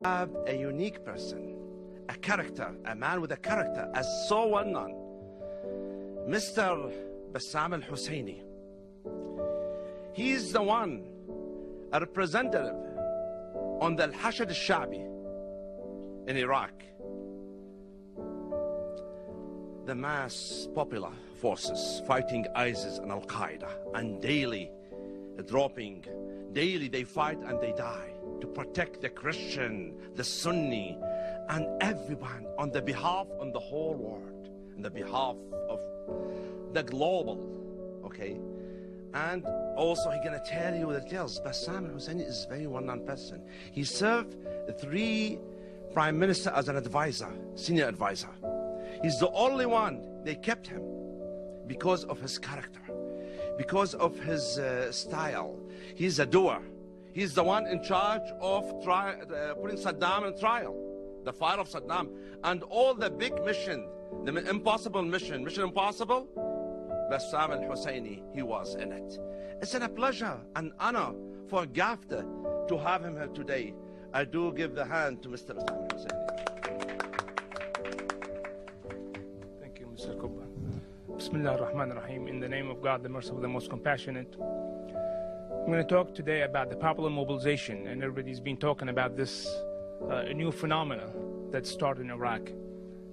have a unique person, a character, a man with a character, as so well known, Mr. Bاسم الحسيني. He's the one, a representative on the الحشد الشعبي in Iraq, the mass popular forces fighting ISIS and Al-Qaeda, and daily they fight and they die to protect the Christian, the Sunni, and everyone on the behalf of the whole world, on the behalf of the global, okay? And also he's gonna tell you the details. Bاسm al-Husseini is a very well-known person. He served 3 prime ministers as an advisor, senior advisor. He's the only one, they kept him because of his character, because of his style. He's a doer. He's the one in charge of putting Saddam on trial, the fire of Saddam, and all the big mission, the impossible mission, Mission Impossible, Bاسm al-Husseini, he was in it. It's a pleasure and honor for غافتا to have him here today. I do give the hand to Mr. Bاسm al-Husseini. Thank you, Mr. Kubba. Bismillah ar-Rahman ar-Rahim. In the name of God, the merciful, the most compassionate. I'm going to talk today about the popular mobilization, and everybody's been talking about this new phenomena that started in Iraq.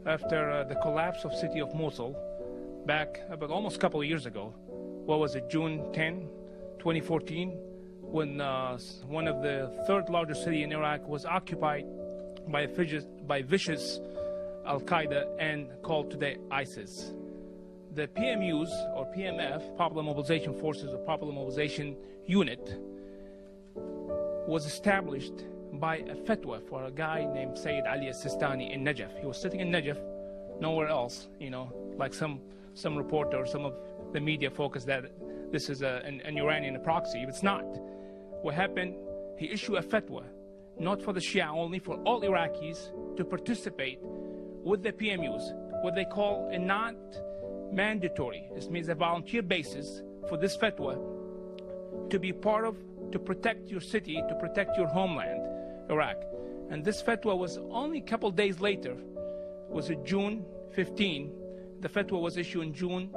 After the collapse of city of Mosul, back about almost a couple of years ago, what was it, June 10, 2014, when one of the 3rd largest city in Iraq was occupied by vicious Al-Qaeda and called today ISIS. The PMUs, or PMF, Popular Mobilization Forces, or Popular Mobilization Unit, was established by a fatwa for a guy named Sayyid Ali al-Sistani in Najaf. He was sitting in Najaf, nowhere else, you know, like some reporter, some of the media focus that this is an Iranian proxy. It's not. What happened, he issued a fatwa, not for the Shia only, for all Iraqis to participate with the PMUs, what they call a not mandatory, this means a volunteer basis for this fatwa to be part of, to protect your city, to protect your homeland, Iraq. And this fatwa was only a couple days later, was it June 15, the fatwa was issued in June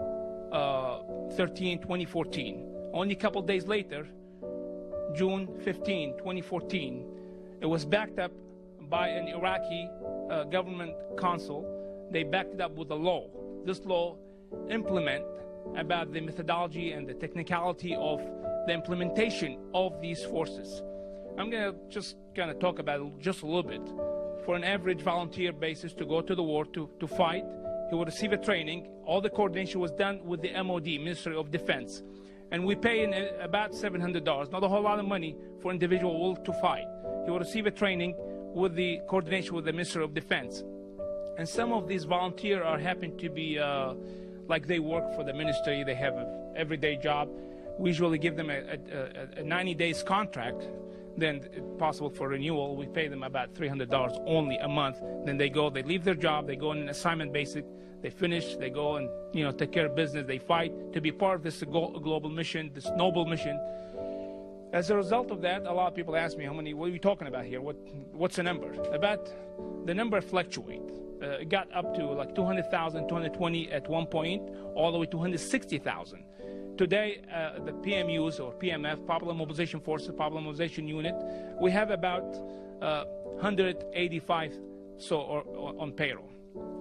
13, 2014. Only a couple days later, June 15, 2014, it was backed up by an Iraqi government council. They backed it up with a law. This law implement about the methodology and the technicality of the implementation of these forces. I'm going to talk about it just a little bit. For an average volunteer basis to go to the war to fight, he would receive a training. All the coordination was done with the MOD, Ministry of Defense. And we pay in about $700, not a whole lot of money for an individual will to fight. He will receive a training with the coordination with the Ministry of Defense. And some of these volunteers happen to be like they work for the ministry, they have an everyday job. We usually give them a 90 days contract, then it's possible for renewal. We pay them about $300 only a month. Then they go, they leave their job, they go on an assignment basic, they finish, they go and take care of business, they fight to be part of this global mission, this noble mission. As a result of that, a lot of people ask me, what are we talking about here? What's the number? The number fluctuates. It got up to like 200,000, 220 at one point, all the way to 260,000. Today, the PMUs, or PMF, Popular Mobilization Forces, Popular Mobilization Unit, we have about 185 on payroll.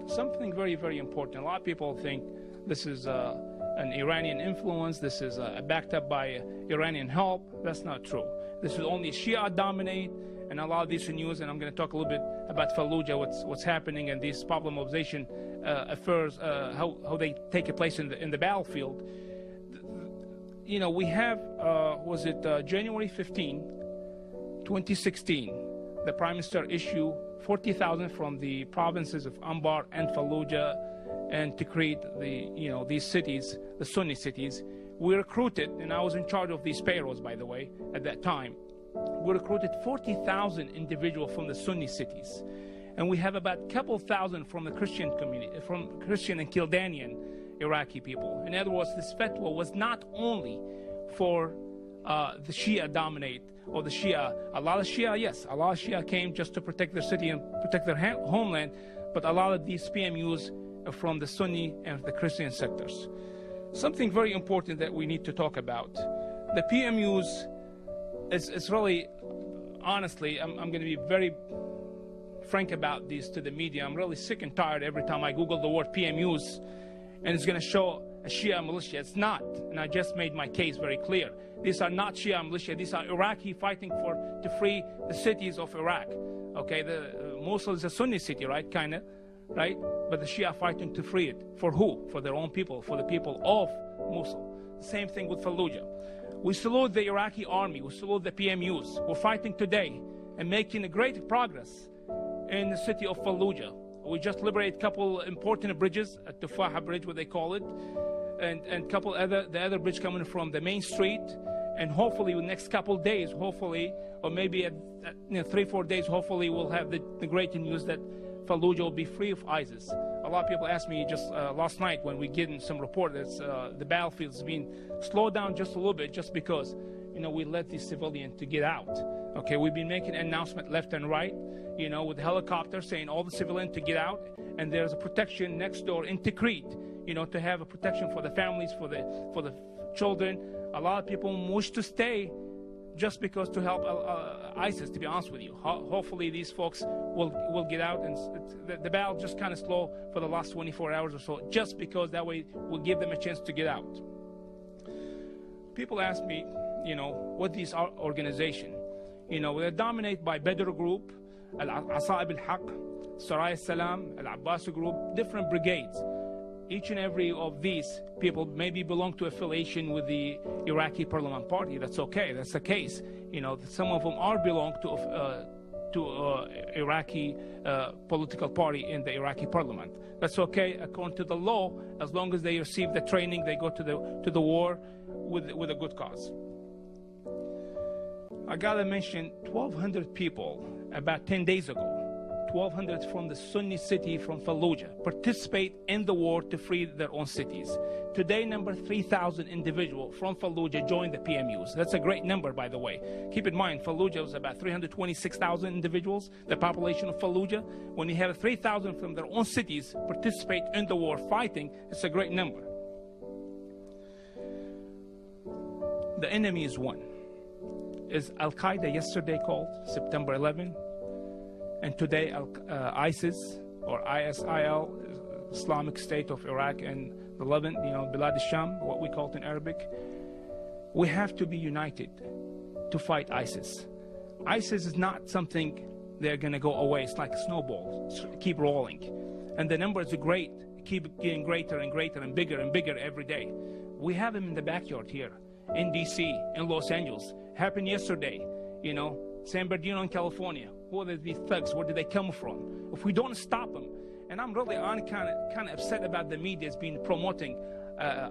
Something very, very important. A lot of people think this is an Iranian influence, this is backed up by Iranian help. That's not true. This is only Shia dominate, and a lot of these news, and I'm going to talk a little bit about Fallujah, what's happening, and these popular mobilization affairs, how they take place in the battlefield. We have, January 15, 2016, the Prime Minister issued 40,000 from the provinces of Anbar and Fallujah, and to create these cities, the Sunni cities. We recruited, and I was in charge of these payrolls, by the way, at that time. We recruited 40,000 individuals from the Sunni cities, and we have about a couple thousand from the Christian community, from Christian and Kildanian Iraqi people. In other words, this fatwa was not only for the Shia dominate or the Shia. A lot of Shia, yes, a lot of Shia came just to protect their city and protect their homeland, but a lot of these PMUs are from the Sunni and the Christian sectors. Something very important that we need to talk about. The PMUs is really, honestly, I'm going to be very frank about this to the media. I'm really sick and tired every time I Google the word PMUs and it's going to show a Shia militia. It's not, and I just made my case very clear. These are not Shia militia. These are Iraqi fighting to free the cities of Iraq. Okay, Mosul is a Sunni city, right, kind of, right? But the Shia fighting to free it. For who? For their own people, for the people of Mosul. Same thing with Fallujah. We salute the Iraqi army. We salute the PMUs. We're fighting today and making a great progress in the city of Fallujah. We just liberated a couple important bridges, at Tufaha Bridge, what they call it, and couple the other bridge coming from the main street. And hopefully, in the next couple days, hopefully, or maybe 3-4 days, hopefully, we'll have the great news that Fallujah will be free of ISIS. A lot of people asked me just last night when we get in some report that the battlefield's been slowed down just a little bit, just because we let these civilians to get out. Okay, we've been making an announcement left and right, with helicopters saying all the civilians to get out, and there's a protection next door in Tikrit, to have a protection for the families, for the children. A lot of people wish to stay just because to help ISIS, to be honest with you. Hopefully these folks will get out, and the battle just kind of slow for the last 24 hours or so, just because that way we'll give them a chance to get out. People ask me, what these organizations, they're dominated by Badr Group, Al-Asa'ib al-Haq, Saraya Salam, Al-Abbas Group, different brigades. Each and every of these people maybe belong to affiliation with the Iraqi Parliament Party. That's okay. That's the case. Some of them are belong to Iraqi political party in the Iraqi Parliament. That's okay according to the law, as long as they receive the training, they go to the war with a good cause. I gotta mention 1,200 people about 10 days ago. 1,200 from the Sunni city from Fallujah participate in the war to free their own cities. Today, number 3,000 individuals from Fallujah joined the PMUs. That's a great number, by the way. Keep in mind, Fallujah was about 326,000 individuals, the population of Fallujah. When you have 3,000 from their own cities participate in the war fighting, it's a great number. The enemy is one. Is Al-Qaeda yesterday called September 11? And today, ISIS, or ISIL, Islamic State of Iraq and the Levant, Bilad al-Sham, what we call it in Arabic. We have to be united to fight ISIS. ISIS is not something they're going to go away. It's like a snowball, keep rolling. And the numbers are great, keep getting greater and greater and bigger every day. We have them in the backyard here, in D.C., in Los Angeles. Happened yesterday, San Bernardino in California. Who are these thugs? Where did they come from? If we don't stop them, and I'm really kind of upset about the media's been promoting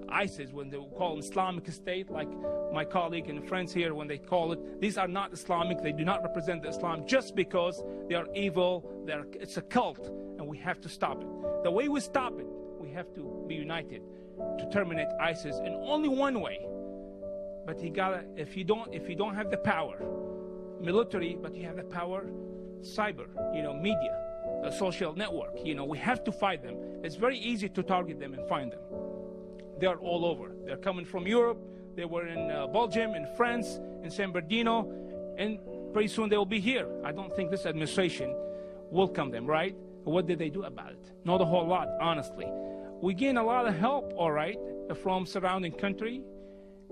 ISIS when they call them Islamic State, like my colleague and friends here when they call it. These are not Islamic. They do not represent the Islam just because they are evil. It's a cult, and we have to stop it. The way we stop it, we have to be united to terminate ISIS in only one way. But if you don't have the power, military, but you have the power, cyber, media, a social network, we have to fight them. It's very easy to target them and find them. They are all over. They're coming from Europe. They were in Belgium, in France, in San Bernardino, and pretty soon they will be here. I don't think this administration welcome them, right? What did they do about it? Not a whole lot, honestly. We gain a lot of help, all right, from surrounding country,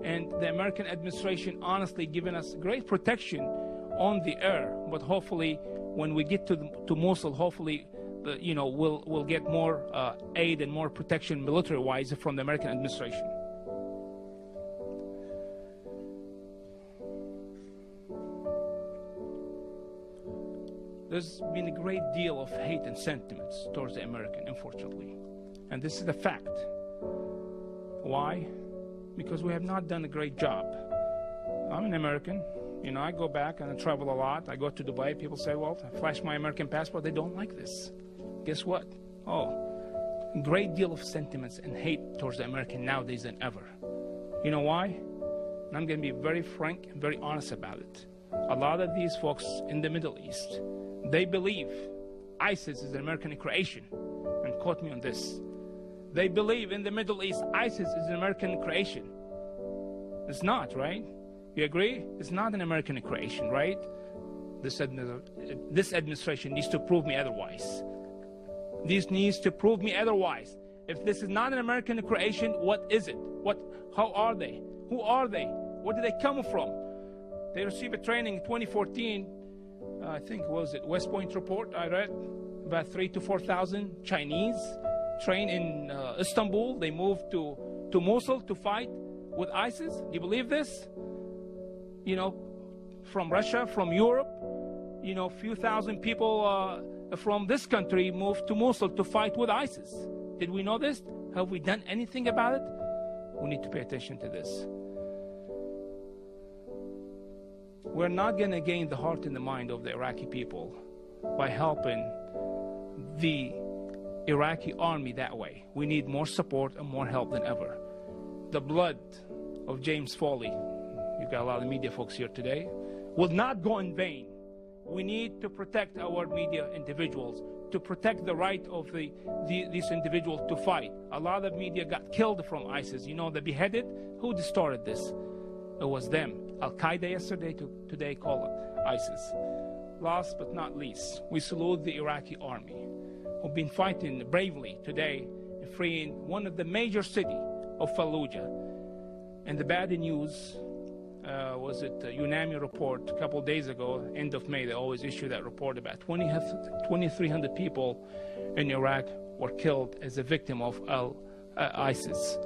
and the American administration honestly giving us great protection on the air. But hopefully, when we get to Mosul, hopefully, we'll get more aid and more protection military-wise from the American administration. There's been a great deal of hate and sentiments towards the American, unfortunately. And this is a fact. Why? Because we have not done a great job. I'm an American. I go back and I travel a lot. I go to Dubai. People say, well, I flash my American passport. They don't like this. Guess what? A great deal of sentiments and hate towards the American nowadays than ever. You know why? And I'm going to be very frank and very honest about it. A lot of these folks in the Middle East, they believe ISIS is an American creation. And quote me on this. They believe in the Middle East ISIS is an American creation. It's not, right? You agree? It's not an American creation, right? This administration needs to prove me otherwise. This needs to prove me otherwise. If this is not an American creation, what is it? How are they? Who are they? Where did they come from? They received a training in 2014. I think, was it West Point report I read? About 3,000 to 4,000 Chinese trained in Istanbul. They moved to Mosul to fight with ISIS. Do you believe this? You know, from Russia, from Europe, you know, a few thousand people from this country moved to Mosul to fight with ISIS. Did we know this? Have we done anything about it? We need to pay attention to this. We're not going to gain the heart and the mind of the Iraqi people by helping the Iraqi army that way. We need more support and more help than ever. The blood of James Foley, you've got a lot of media folks here today, will not go in vain. We need to protect our media individuals, to protect the right of these individuals to fight. A lot of media got killed from ISIS. You know, they beheaded. Who started this? It was them. Al-Qaeda yesterday, today call it ISIS. Last but not least, we salute the Iraqi army who've been fighting bravely today in freeing one of the major cities of Fallujah. And the bad news was it UNAMI report a couple days ago, end of May, they always issue that report, about 2,300 people in Iraq were killed as a victim of ISIS.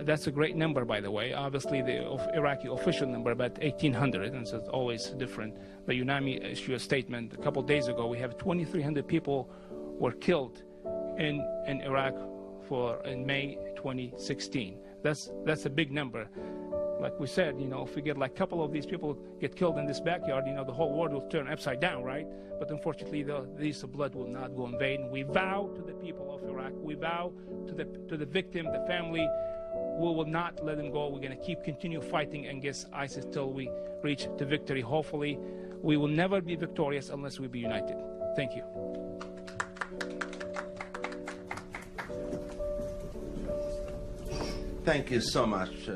That's a great number, by the way. Obviously, the Iraqi official number, about 1,800, and so it's always different. But UNAMI issued a statement a couple days ago. We have 2,300 people were killed in Iraq in May 2016. That's a big number. Like we said, you know, if we get like a couple of these people get killed in this backyard, you know, the whole world will turn upside down, right? But unfortunately, this blood will not go in vain. We vow to the people of Iraq. We vow to the victim, the family. We will not let them go. We're going to continue fighting against ISIS till we reach the victory. Hopefully, we will never be victorious unless we be united. Thank you. Thank you so much.